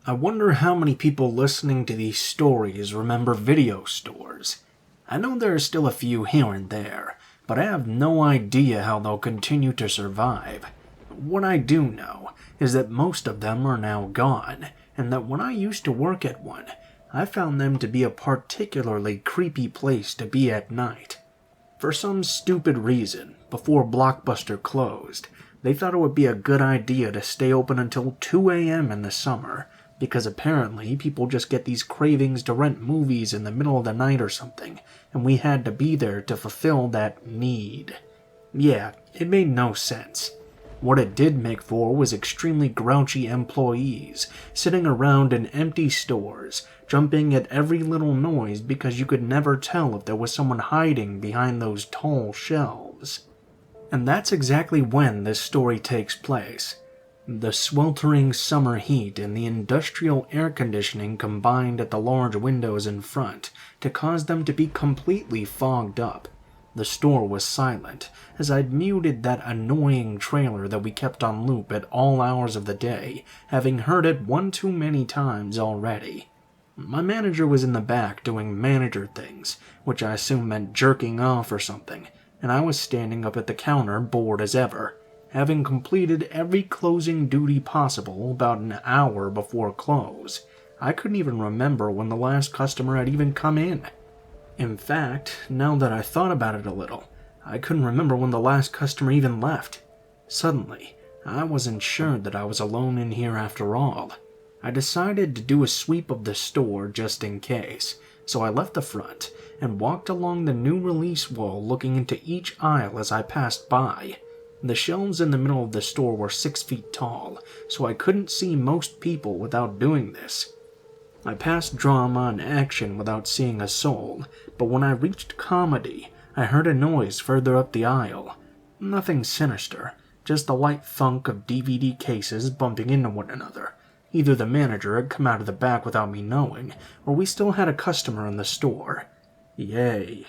I wonder how many people listening to these stories remember video stores. I know there are still a few here and there, but I have no idea how they'll continue to survive. What I do know is that most of them are now gone, and that when I used to work at one, I found them to be a particularly creepy place to be at night. For some stupid reason, before Blockbuster closed, they thought it would be a good idea to stay open until 2 a.m. in the summer, because apparently people just get these cravings to rent movies in the middle of the night or something, and we had to be there to fulfill that need. Yeah, it made no sense. What it did make for was extremely grouchy employees, sitting around in empty stores, jumping at every little noise because you could never tell if there was someone hiding behind those tall shelves. And that's exactly when this story takes place. The sweltering summer heat and the industrial air conditioning combined at the large windows in front to cause them to be completely fogged up. The store was silent, as I'd muted that annoying trailer that we kept on loop at all hours of the day, having heard it one too many times already. My manager was in the back doing manager things, which I assume meant jerking off or something, and I was standing up at the counter bored as ever, having completed every closing duty possible about an hour before close. I couldn't even remember when the last customer had even come in. In fact, now that I thought about it a little, I couldn't remember when the last customer even left. Suddenly, I wasn't sure that I was alone in here after all. I decided to do a sweep of the store just in case, so I left the front and walked along the new release wall looking into each aisle as I passed by. The shelves in the middle of the store were 6 feet tall, so I couldn't see most people without doing this. I passed drama and action without seeing a soul, but when I reached comedy, I heard a noise further up the aisle. Nothing sinister, just the light thunk of DVD cases bumping into one another. Either the manager had come out of the back without me knowing, or we still had a customer in the store. Yay.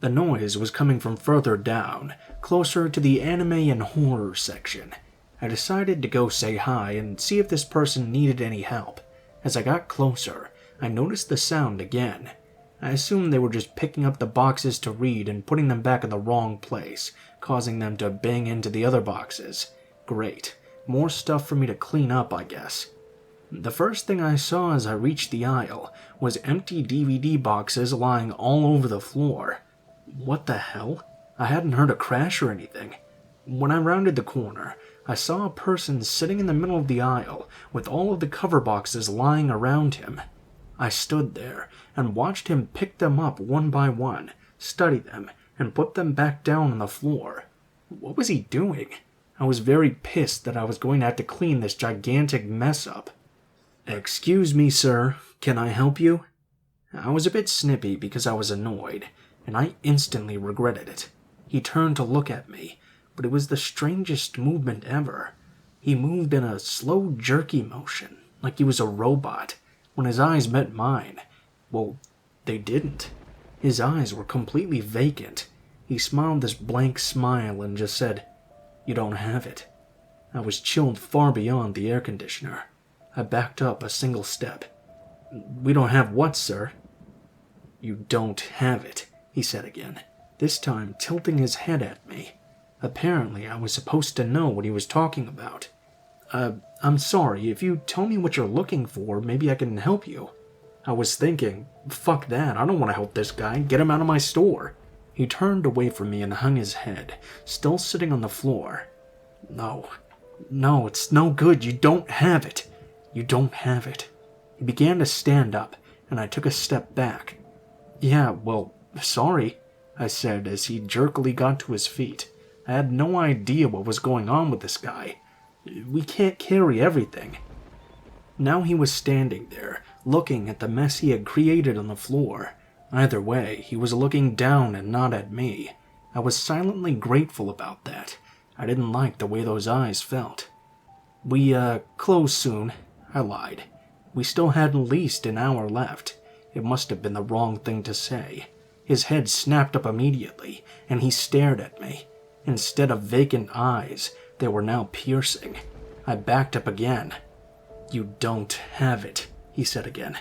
The noise was coming from further down, closer to the anime and horror section. I decided to go say hi and see if this person needed any help. As I got closer, I noticed the sound again. I assumed they were just picking up the boxes to read and putting them back in the wrong place, causing them to bang into the other boxes. Great. More stuff for me to clean up, I guess. The first thing I saw as I reached the aisle was empty DVD boxes lying all over the floor. What the hell? I hadn't heard a crash or anything. When I rounded the corner, I saw a person sitting in the middle of the aisle with all of the cover boxes lying around him. I stood there and watched him pick them up one by one, study them, and put them back down on the floor. What was he doing? I was very pissed that I was going to have to clean this gigantic mess up. "Excuse me, sir. Can I help you?" I was a bit snippy because I was annoyed, and I instantly regretted it. He turned to look at me, but it was the strangest movement ever. He moved in a slow, jerky motion, like he was a robot. When his eyes met mine, well, they didn't. His eyes were completely vacant. He smiled this blank smile and just said, "You don't have it." I was chilled far beyond the air conditioner. I backed up a single step. "We don't have what, sir?" "You don't have it," he said again, this time tilting his head at me. Apparently, I was supposed to know what he was talking about. I'm sorry, if you tell me what you're looking for, maybe I can help you." I was thinking, fuck that, I don't want to help this guy, get him out of my store. He turned away from me and hung his head, still sitting on the floor. No, it's no good, you don't have it. You don't have it." He began to stand up, and I took a step back. "Yeah, well, sorry," I said as he jerkily got to his feet. I had no idea what was going on with this guy. We can't carry everything. Now he was standing there, looking at the mess he had created on the floor. Either way, he was looking down and not at me. I was silently grateful about that. I didn't like the way those eyes felt. "We, close soon," I lied. We still had at least an hour left. It must have been the wrong thing to say. His head snapped up immediately, and he stared at me. Instead of vacant eyes, they were now piercing. I backed up again. "You don't have it," he said again.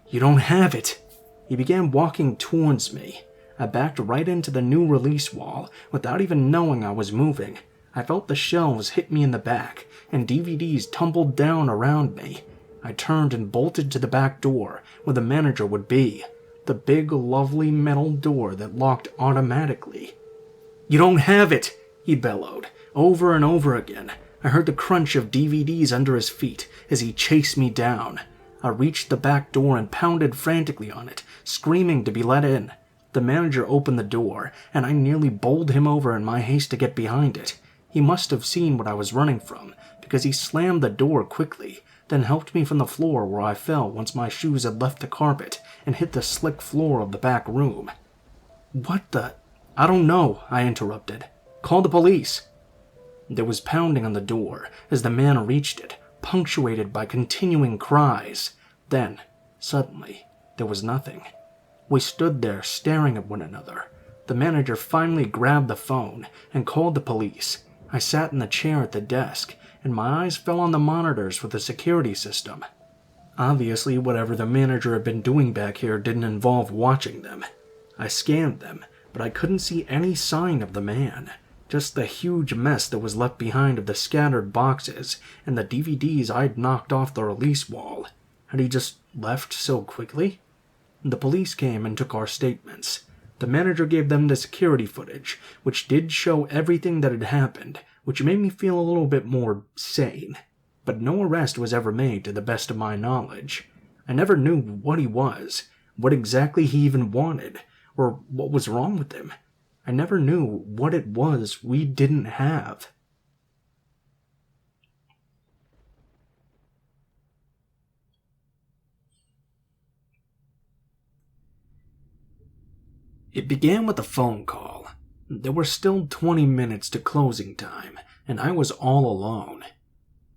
"You don't have it." He began walking towards me. I backed right into the new release wall without even knowing I was moving. I felt the shelves hit me in the back, and DVDs tumbled down around me. I turned and bolted to the back door, where the manager would be. The big, lovely metal door that locked automatically. "You don't have it!" he bellowed, over and over again. I heard the crunch of DVDs under his feet as he chased me down. I reached the back door and pounded frantically on it, screaming to be let in. The manager opened the door, and I nearly bowled him over in my haste to get behind it. He must have seen what I was running from, because he slammed the door quickly, then helped me from the floor where I fell once my shoes had left the carpet and hit the slick floor of the back room. "What the—" "I don't know," I interrupted. "Call the police." There was pounding on the door as the man reached it, punctuated by continuing cries. Then, suddenly, there was nothing. We stood there staring at one another. The manager finally grabbed the phone and called the police. I sat in the chair at the desk, and my eyes fell on the monitors for the security system. Obviously, whatever the manager had been doing back here didn't involve watching them. I scanned them, but I couldn't see any sign of the man. Just the huge mess that was left behind of the scattered boxes and the DVDs I'd knocked off the release wall. Had he just left so quickly? The police came and took our statements. The manager gave them the security footage, which did show everything that had happened, which made me feel a little bit more sane. But no arrest was ever made to the best of my knowledge. I never knew what he was, what exactly he even wanted, or what was wrong with him. I never knew what it was we didn't have. It began with a phone call. There were still 20 minutes to closing time, and I was all alone.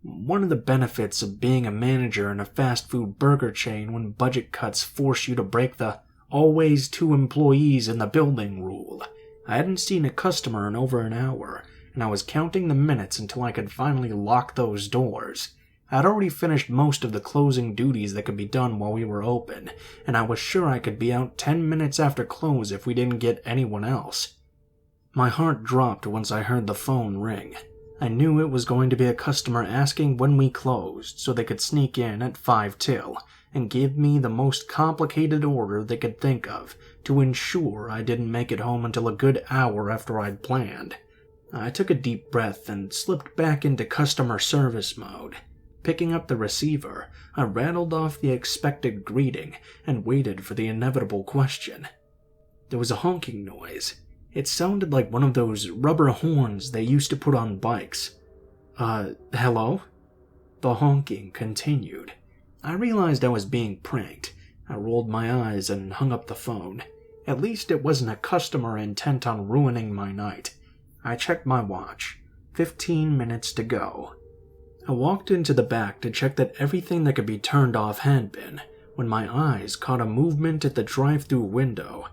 One of the benefits of being a manager in a fast food burger chain when budget cuts force you to break the always 2 employees in the building rule. I hadn't seen a customer in over an hour, and I was counting the minutes until I could finally lock those doors. I'd already finished most of the closing duties that could be done while we were open, and I was sure I could be out 10 minutes after close if we didn't get anyone else. My heart dropped once I heard the phone ring. I knew it was going to be a customer asking when we closed so they could sneak in at 5 till and give me the most complicated order they could think of to ensure I didn't make it home until a good hour after I'd planned. I took a deep breath and slipped back into customer service mode. Picking up the receiver, I rattled off the expected greeting and waited for the inevitable question. There was a honking noise. It sounded like one of those rubber horns they used to put on bikes. Hello? The honking continued. I realized I was being pranked. I rolled my eyes and hung up the phone. At least it wasn't a customer intent on ruining my night. I checked my watch. 15 minutes to go. I walked into the back to check that everything that could be turned off had been, when my eyes caught a movement at the drive-thru window.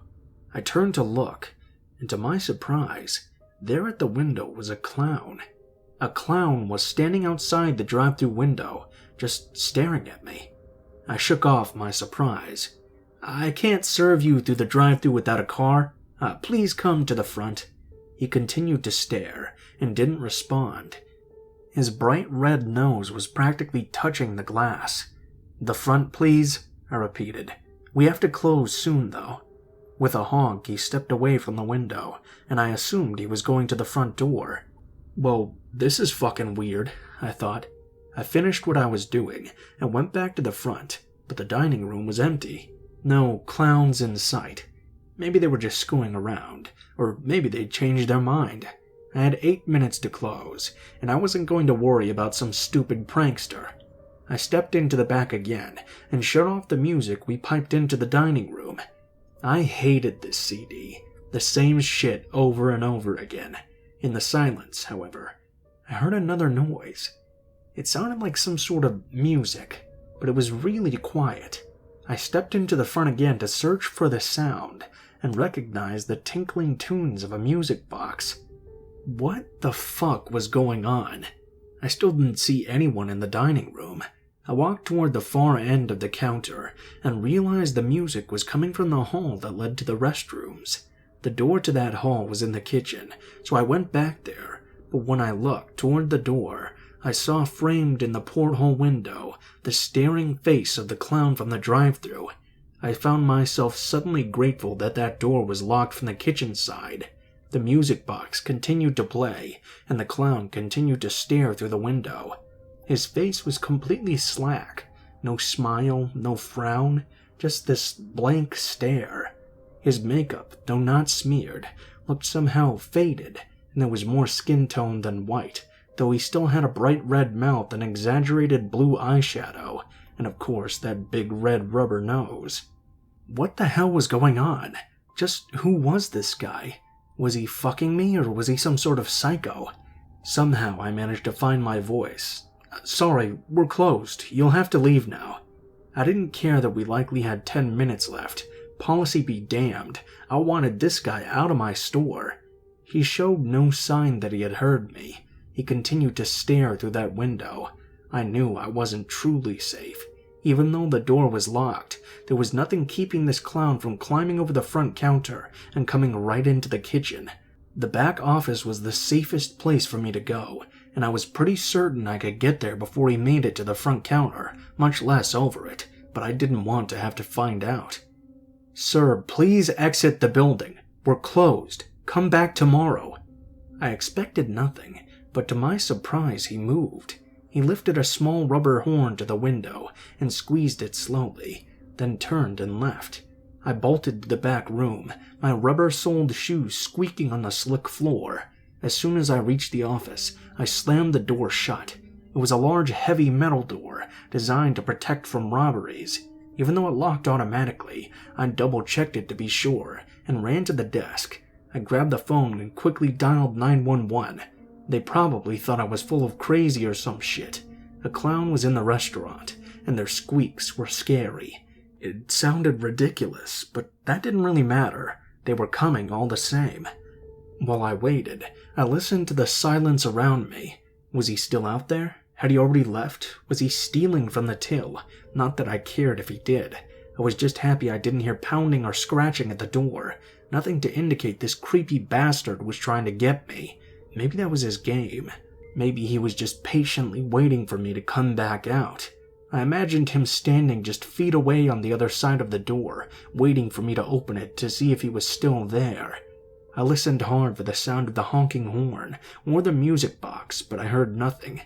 I turned to look, and to my surprise, there at the window was a clown. A clown was standing outside the drive-thru window, just staring at me. I shook off my surprise. "I can't serve you through the drive-thru without a car. Please come to the front." He continued to stare and didn't respond. His bright red nose was practically touching the glass. "The front, please," I repeated. "We have to close soon, though." With a honk, he stepped away from the window, and I assumed he was going to the front door. Well, this is fucking weird, I thought. I finished what I was doing and went back to the front, but the dining room was empty. No clowns in sight. Maybe they were just screwing around, or maybe they'd changed their mind. I had 8 minutes to close, and I wasn't going to worry about some stupid prankster. I stepped into the back again and shut off the music we piped into the dining room. I hated this CD, the same shit over and over again. In the silence, however, I heard another noise. It sounded like some sort of music, but it was really quiet. I stepped into the front again to search for the sound and recognized the tinkling tunes of a music box. What the fuck was going on? I still didn't see anyone in the dining room. I walked toward the far end of the counter and realized the music was coming from the hall that led to the restrooms. The door to that hall was in the kitchen, so I went back there, but when I looked toward the door, I saw framed in the porthole window the staring face of the clown from the drive-thru. I found myself suddenly grateful that that door was locked from the kitchen side. The music box continued to play, and the clown continued to stare through the window. His face was completely slack. No smile, no frown, just this blank stare. His makeup, though not smeared, looked somehow faded, and there was more skin tone than white, though he still had a bright red mouth and exaggerated blue eyeshadow, and of course that big red rubber nose. What the hell was going on? Just who was this guy? Was he fucking me, or was he some sort of psycho? Somehow I managed to find my voice. Sorry, we're closed. You'll have to leave now. I didn't care that we likely had 10 minutes left. Policy be damned. I wanted this guy out of my store. He showed no sign that he had heard me. He continued to stare through that window. I knew I wasn't truly safe. Even though the door was locked, there was nothing keeping this clown from climbing over the front counter and coming right into the kitchen. The back office was the safest place for me to go, and I was pretty certain I could get there before he made it to the front counter, much less over it, but I didn't want to have to find out. Sir, please exit the building. We're closed. Come back tomorrow. I expected nothing, but to my surprise he moved. He lifted a small rubber horn to the window and squeezed it slowly, then turned and left. I bolted to the back room, my rubber-soled shoes squeaking on the slick floor. As soon as I reached the office, I slammed the door shut. It was a large, heavy metal door designed to protect from robberies. Even though it locked automatically, I double-checked it to be sure and ran to the desk. I grabbed the phone and quickly dialed 911. They probably thought I was full of crazy or some shit. A clown was in the restaurant, and their squeaks were scary. It sounded ridiculous, but that didn't really matter. They were coming all the same. While I waited, I listened to the silence around me. Was he still out there? Had he already left? Was he stealing from the till? Not that I cared if he did. I was just happy I didn't hear pounding or scratching at the door. Nothing to indicate this creepy bastard was trying to get me. Maybe that was his game. Maybe he was just patiently waiting for me to come back out. I imagined him standing just feet away on the other side of the door, waiting for me to open it to see if he was still there. I listened hard for the sound of the honking horn or the music box, but I heard nothing.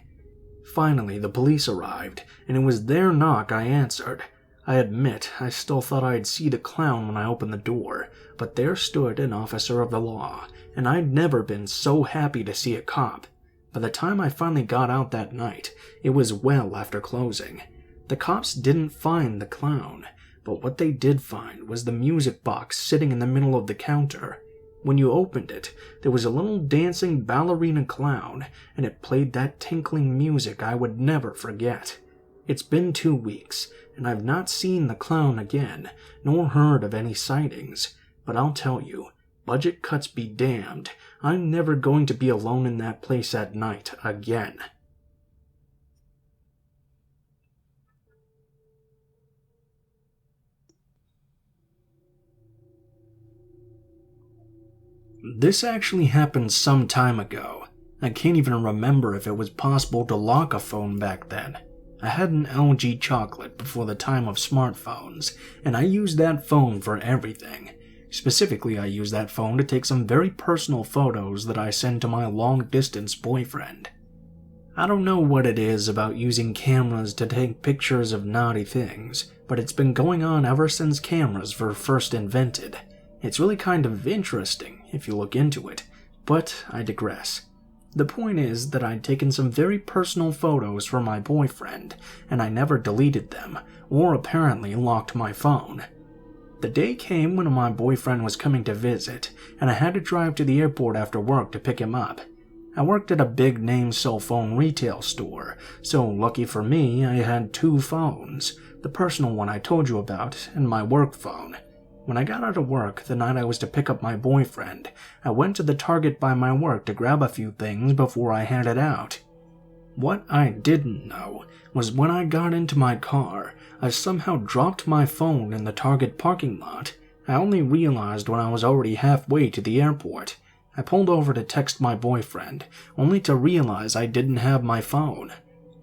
Finally, the police arrived, and it was their knock I answered. I admit, I still thought I'd see the clown when I opened the door, but there stood an officer of the law, and I'd never been so happy to see a cop. By the time I finally got out that night, it was well after closing. The cops didn't find the clown, but what they did find was the music box sitting in the middle of the counter. When you opened it, there was a little dancing ballerina clown, and it played that tinkling music I would never forget. It's been 2 weeks, and I've not seen the clown again, nor heard of any sightings. But I'll tell you, budget cuts be damned, I'm never going to be alone in that place at night again. This actually happened some time ago. I can't even remember if it was possible to lock a phone back then. I had an LG chocolate before the time of smartphones, and I used that phone for everything. Specifically, I used that phone to take some very personal photos that I sent to my long-distance boyfriend. I don't know what it is about using cameras to take pictures of naughty things, but it's been going on ever since cameras were first invented. It's really kind of interesting if you look into it, but I digress. The point is that I'd taken some very personal photos for my boyfriend, and I never deleted them, or apparently locked my phone. The day came when my boyfriend was coming to visit, and I had to drive to the airport after work to pick him up. I worked at a big-name cell phone retail store, so lucky for me, I had 2 phones, the personal one I told you about, and my work phone. When I got out of work the night I was to pick up my boyfriend, I went to the Target by my work to grab a few things before I headed out. What I didn't know was when I got into my car, I somehow dropped my phone in the Target parking lot. I only realized when I was already halfway to the airport. I pulled over to text my boyfriend, only to realize I didn't have my phone.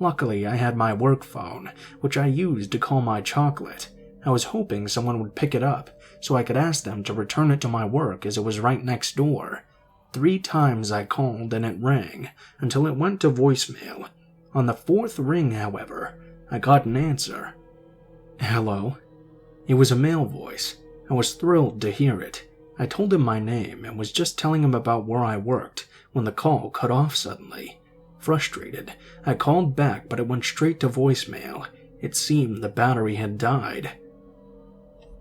Luckily, I had my work phone, which I used to call my chocolate. I was hoping someone would pick it up, so I could ask them to return it to my work as it was right next door. 3 times I called and it rang, until it went to voicemail. On the 4th ring, however, I got an answer. Hello? It was a male voice. I was thrilled to hear it. I told him my name and was just telling him about where I worked when the call cut off suddenly. Frustrated, I called back, but it went straight to voicemail. It seemed the battery had died.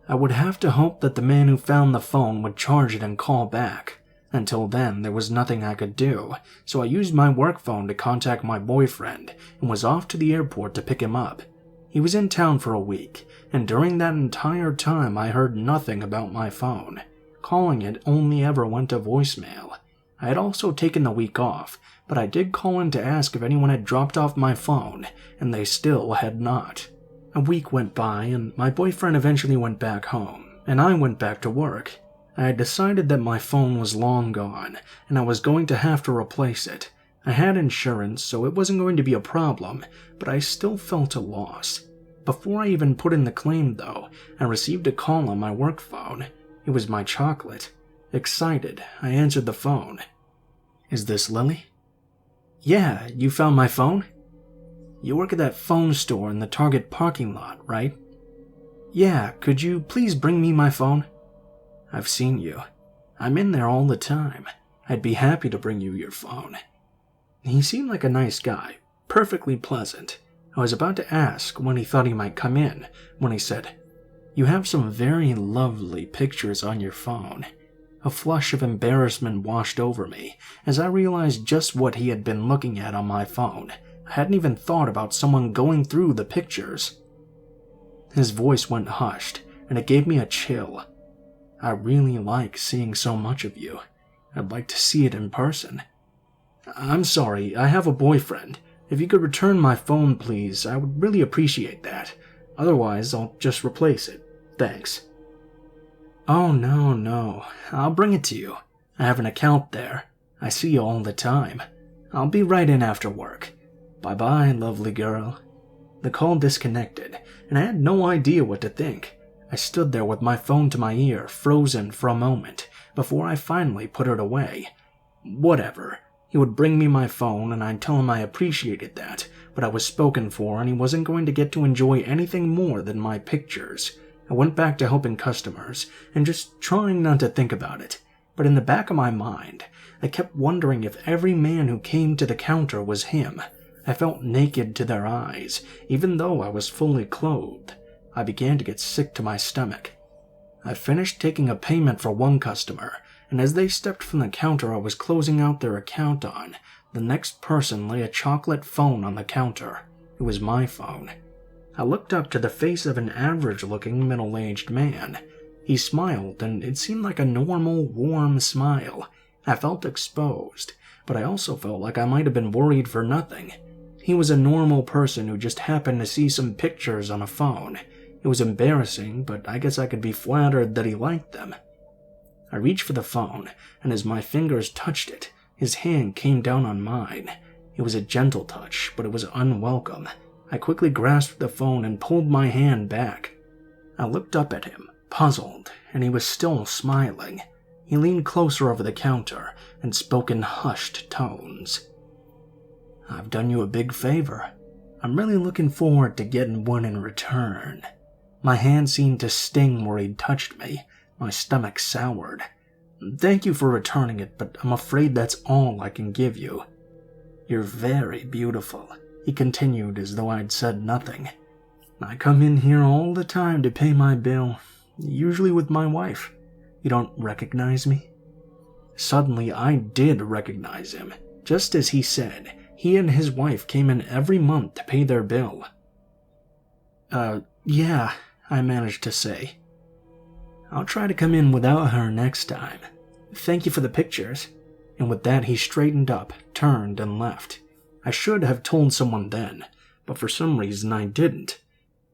I would have to hope that the man who found the phone would charge it and call back. Until then, there was nothing I could do, so I used my work phone to contact my boyfriend and was off to the airport to pick him up. He was in town for a week, and during that entire time I heard nothing about my phone. Calling it only ever went to voicemail. I had also taken the week off, but I did call in to ask if anyone had dropped off my phone, and they still had not. A week went by, and my boyfriend eventually went back home, and I went back to work. I had decided that my phone was long gone, and I was going to have to replace it. I had insurance, so it wasn't going to be a problem, but I still felt a loss. Before I even put in the claim, though, I received a call on my work phone. It was my chocolate. Excited, I answered the phone. Is this Lily? Yeah, you found my phone? You work at that phone store in the Target parking lot, right? Yeah, could you please bring me my phone? I've seen you. I'm in there all the time. I'd be happy to bring you your phone. He seemed like a nice guy, perfectly pleasant. I was about to ask when he thought he might come in, when he said, You have some very lovely pictures on your phone. A flush of embarrassment washed over me as I realized just what he had been looking at on my phone. I hadn't even thought about someone going through the pictures. His voice went hushed, and it gave me a chill. I really like seeing so much of you. I'd like to see it in person. I'm sorry, I have a boyfriend. If you could return my phone, please, I would really appreciate that. Otherwise, I'll just replace it. Thanks. Oh, no. I'll bring it to you. I have an account there. I see you all the time. I'll be right in after work. Bye-bye, lovely girl. The call disconnected, and I had no idea what to think. I stood there with my phone to my ear, frozen for a moment, before I finally put it away. Whatever. He would bring me my phone, and I'd tell him I appreciated that, but I was spoken for, and he wasn't going to get to enjoy anything more than my pictures. I went back to helping customers, and just trying not to think about it. But in the back of my mind, I kept wondering if every man who came to the counter was him. I felt naked to their eyes, even though I was fully clothed. I began to get sick to my stomach. I finished taking a payment for one customer, and as they stepped from the counter I was closing out their account on, the next person lay a chocolate phone on the counter. It was my phone. I looked up to the face of an average-looking middle-aged man. He smiled, and it seemed like a normal, warm smile. I felt exposed, but I also felt like I might have been worried for nothing. He was a normal person who just happened to see some pictures on a phone. It was embarrassing, but I guess I could be flattered that he liked them. I reached for the phone, and as my fingers touched it, his hand came down on mine. It was a gentle touch, but it was unwelcome. I quickly grasped the phone and pulled my hand back. I looked up at him, puzzled, and he was still smiling. He leaned closer over the counter and spoke in hushed tones. I've done you a big favor. I'm really looking forward to getting one in return. My hand seemed to sting where he'd touched me. My stomach soured. Thank you for returning it, but I'm afraid that's all I can give you. You're very beautiful, he continued as though I'd said nothing. I come in here all the time to pay my bill, usually with my wife. You don't recognize me? Suddenly, I did recognize him. Just as he said, he and his wife came in every month to pay their bill. Yeah, I managed to say. I'll try to come in without her next time. Thank you for the pictures. And with that, he straightened up, turned, and left. I should have told someone then, but for some reason I didn't.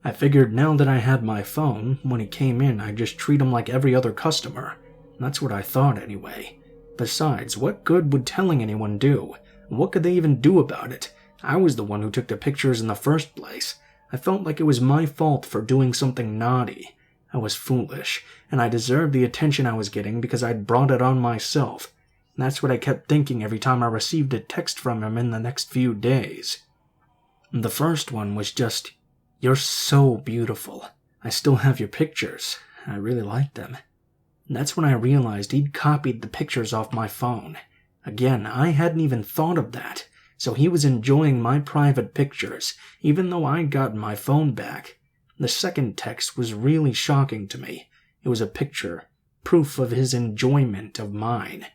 I figured now that I had my phone, when he came in I'd just treat him like every other customer. That's what I thought anyway. Besides, what good would telling anyone do? What could they even do about it? I was the one who took the pictures in the first place. I felt like it was my fault for doing something naughty. I was foolish, and I deserved the attention I was getting because I'd brought it on myself. That's what I kept thinking every time I received a text from him in the next few days. The first one was just, "You're so beautiful. I still have your pictures. I really like them." That's when I realized he'd copied the pictures off my phone. Again, I hadn't even thought of that. So he was enjoying my private pictures, even though I'd gotten my phone back. The second text was really shocking to me. It was a picture, proof of his enjoyment of mine.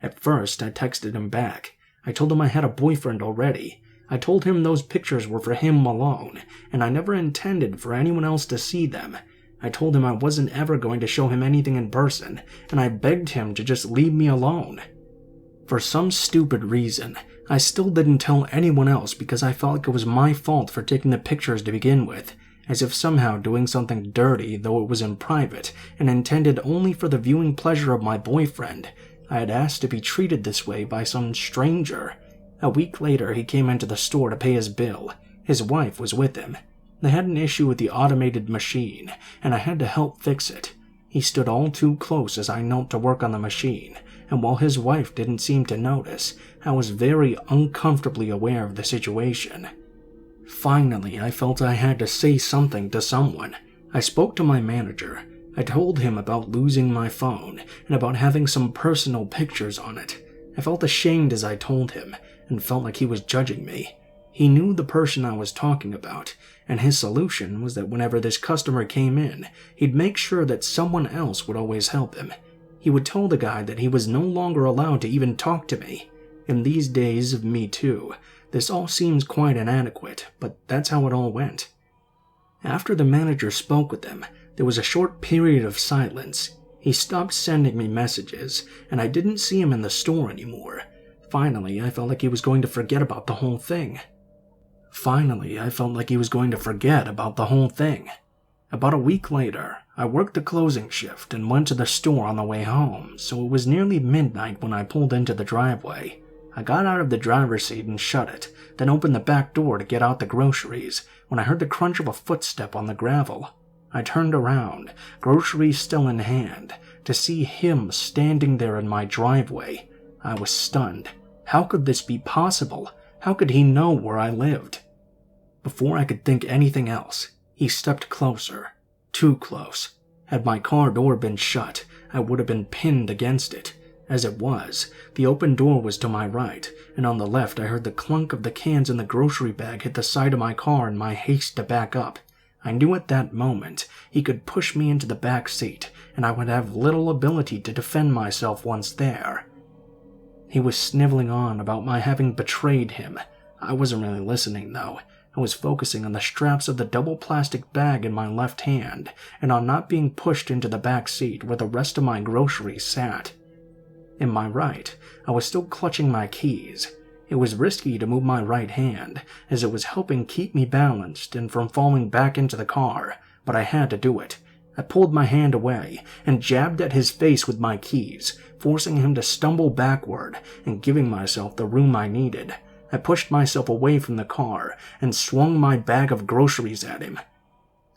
At first, I texted him back. I told him I had a boyfriend already. I told him those pictures were for him alone, and I never intended for anyone else to see them. I told him I wasn't ever going to show him anything in person, and I begged him to just leave me alone. For some stupid reason, I still didn't tell anyone else because I felt like it was my fault for taking the pictures to begin with, as if somehow doing something dirty, though it was in private, and intended only for the viewing pleasure of my boyfriend. I had asked to be treated this way by some stranger. A week later, he came into the store to pay his bill. His wife was with him. They had an issue with the automated machine, and I had to help fix it. He stood all too close as I knelt to work on the machine, and while his wife didn't seem to notice, I was very uncomfortably aware of the situation. Finally, I felt I had to say something to someone. I spoke to my manager. I told him about losing my phone, and about having some personal pictures on it. I felt ashamed as I told him, and felt like he was judging me. He knew the person I was talking about, and his solution was that whenever this customer came in, he'd make sure that someone else would always help him. He would tell the guy that he was no longer allowed to even talk to me. In these days of Me Too, this all seems quite inadequate, but that's how it all went. After the manager spoke with him, there was a short period of silence. He stopped sending me messages, and I didn't see him in the store anymore. Finally, I felt like he was going to forget about the whole thing. About a week later, I worked the closing shift and went to the store on the way home, so it was nearly midnight when I pulled into the driveway. I got out of the driver's seat and shut it, then opened the back door to get out the groceries when I heard the crunch of a footstep on the gravel. I turned around, groceries still in hand, to see him standing there in my driveway. I was stunned. How could this be possible? How could he know where I lived? Before I could think anything else, he stepped closer. Too close. Had my car door been shut, I would have been pinned against it. As it was, the open door was to my right, and on the left I heard the clunk of the cans in the grocery bag hit the side of my car in my haste to back up. I knew at that moment he could push me into the back seat, and I would have little ability to defend myself once there. He was sniveling on about my having betrayed him. I wasn't really listening, though. I was focusing on the straps of the double plastic bag in my left hand, and on not being pushed into the back seat where the rest of my groceries sat. In my right, I was still clutching my keys. It was risky to move my right hand, as it was helping keep me balanced and from falling back into the car, but I had to do it. I pulled my hand away and jabbed at his face with my keys, forcing him to stumble backward and giving myself the room I needed. I pushed myself away from the car and swung my bag of groceries at him.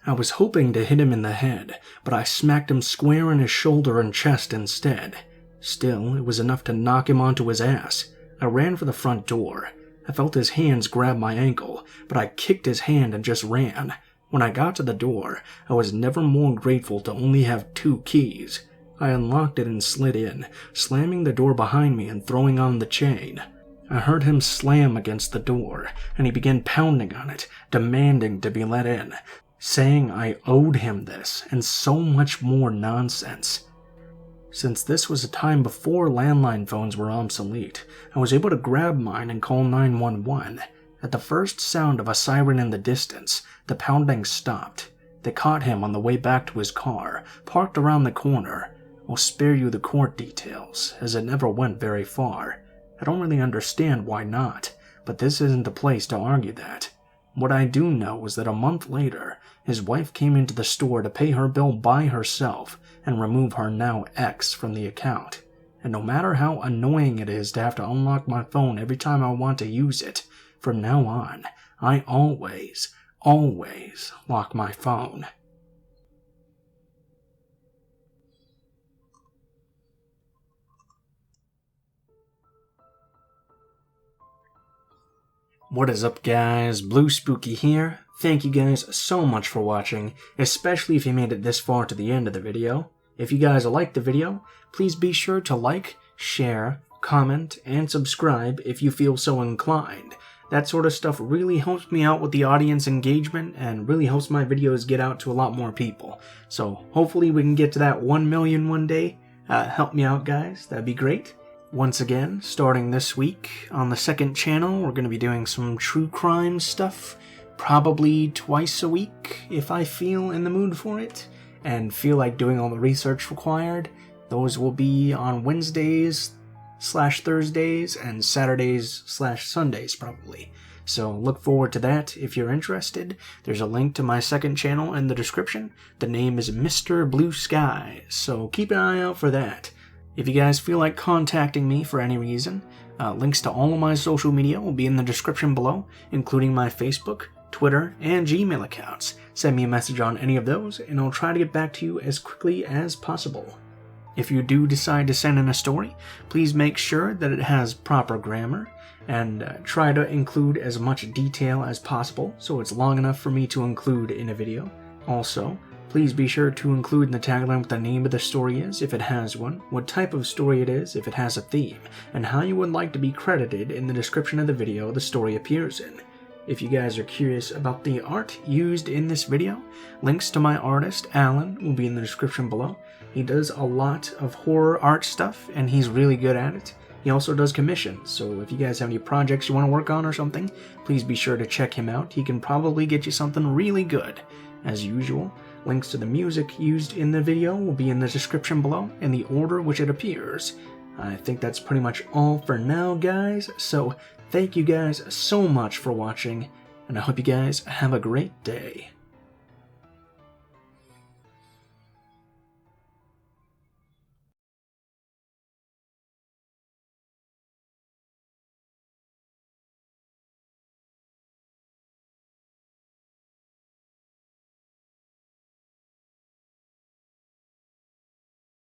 I was hoping to hit him in the head, but I smacked him square in his shoulder and chest instead. Still, it was enough to knock him onto his ass. I ran for the front door. I felt his hands grab my ankle, but I kicked his hand and just ran. When I got to the door, I was never more grateful to only have 2 keys. I unlocked it and slid in, slamming the door behind me and throwing on the chain. I heard him slam against the door, and he began pounding on it, demanding to be let in, saying I owed him this, and so much more nonsense. Since this was a time before landline phones were obsolete, I was able to grab mine and call 911. At the first sound of a siren in the distance, the pounding stopped. They caught him on the way back to his car, parked around the corner. I'll spare you the court details, as it never went very far. I don't really understand why not, but this isn't the place to argue that. What I do know is that a month later, his wife came into the store to pay her bill by herself and remove her now ex from the account. And no matter how annoying it is to have to unlock my phone every time I want to use it, from now on, I always lock my phone. What is up, guys? Blue Spooky here. Thank you guys so much for watching, especially if you made it this far to the end of the video. If you guys liked the video, please be sure to like, share, comment, and subscribe if you feel so inclined. That sort of stuff really helps me out with the audience engagement and really helps my videos get out to a lot more people. So hopefully we can get to that 1 million one day. Help me out, guys. That'd be great. Once again, starting this week on the second channel, we're going to be doing some true crime stuff. Probably twice a week if I feel in the mood for it and feel like doing all the research required. Those will be on Wednesdays/Thursdays and Saturdays/Sundays probably. So look forward to that if you're interested. There's a link to my second channel in the description. The name is Mr. Blue Sky, so keep an eye out for that. If you guys feel like contacting me for any reason, links to all of my social media will be in the description below, including my Facebook, Twitter, and Gmail accounts. Send me a message on any of those, and I'll try to get back to you as quickly as possible. If you do decide to send in a story, please make sure that it has proper grammar, and try to include as much detail as possible so it's long enough for me to include in a video. Also, please be sure to include in the tagline what the name of the story is, if it has one, what type of story it is, if it has a theme, and how you would like to be credited in the description of the video the story appears in. If you guys are curious about the art used in this video, links to my artist, Alan, will be in the description below. He does a lot of horror art stuff, and he's really good at it. He also does commissions, so if you guys have any projects you want to work on or something, please be sure to check him out. He can probably get you something really good. As usual, links to the music used in the video will be in the description below in the order which it appears. I think that's pretty much all for now, guys, so thank you guys so much for watching, and I hope you guys have a great day.